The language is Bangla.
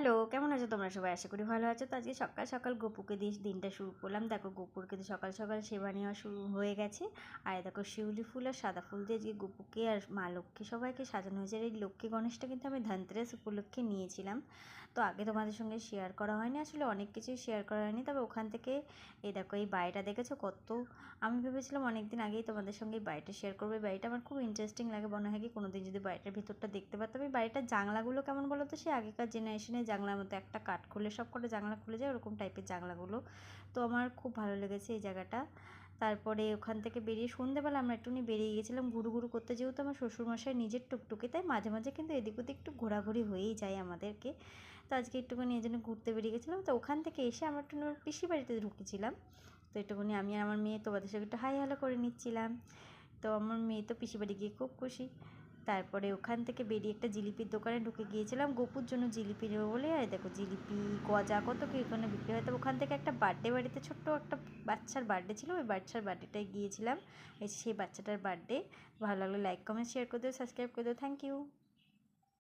হ্যালো, কেমন আছো তোমরা সবাই? আশা করি ভালো আছো। তো আজকে সকাল সকাল গপুকে দিয়ে দিনটা শুরু করলাম। দেখো গপুর কিন্তু সকাল সকাল সেবা নেওয়া শুরু হয়ে গেছে। আর দেখো শিউলি ফুল আর সাদা ফুল দিয়ে আজকে গপুকে আর মা লক্ষ্মী সবাইকে সাজানো হয়েছে। আর এই লক্ষ্মী গণেশটা কিন্তু আমি ধনতেরাস উপলক্ষে নিয়েছিলাম। তো আগে তোমাদের সঙ্গে শেয়ার করা হয়নি, আসলে অনেক কিছুই শেয়ার করা হয়নি। তবে ওখান থেকে এই দেখো এই বাড়িটা দেখেছো কত, আমি ভেবেছিলাম অনেকদিন আগেই তোমাদের সঙ্গে এই বাড়িটা শেয়ার করবো। এই বাড়িটা আমার খুব ইন্টারেস্টিং লাগে, মনে হয় কি কোনোদিন যদি বাড়িটার ভিতরটা দেখতে পারতাম। এই বাড়িটার জানলাগুলো কেমন বলো তো, সে আগেকার জেনারেশনে জানলার মতো একটা কাঠ খুলে সব কটা জানলা খুলে যায় ওরকম টাইপের জানলাগুলো। তো আমার খুব ভালো লেগেছে এই জায়গাটা। তারপরে ওখান থেকে বেরিয়ে সন্ধ্যেবেলা আমরা একটুখানি বেরিয়ে গেছিলাম ঘুরু ঘুরু করতে, যেহেতু আমার শ্বশুরমশাই নিজের টুকটুকি, তাই মাঝে মাঝে কিন্তু এদিক ওদিক একটু ঘোরাঘুরি হয়েই যায় আমাদেরকে। তো আজকে একটুখানি এই জন্য ঘুরতে বেরিয়ে গেছিলাম। তো ওখান থেকে এসে আমরা একটু পিসি বাড়িতে ঢুকেছিলাম। তো একটুখানি আমি আর আমার মেয়ে তোমাদের সঙ্গে একটু হাই হ্যালো করে নিচ্ছিলাম। তো আমার মেয়ে তো পিসি বাড়ি গিয়ে খুব খুশি। তারপরে ওখান থেকে বেরিয়ে একটা জিলিপির দোকানে ঢুকে গিয়েছিলাম গোপুর জন্য জিলিপি নেবো বলে। আর দেখো জিলিপি গজা কত কি ওখানে বিক্রি হয়। তো ওখান থেকে একটা বার্থডে বাড়িতে ছোট্ট একটা বাচ্চার বার্থডে ছিল, ওই বাচ্চার বার্থডেটায় গিয়েছিলাম। সেই বাচ্চাটার বার্থডে। ভালো লাগলে লাইক কমেন্ট শেয়ার করে দিও, সাবস্ক্রাইব করে দিও। Thank you.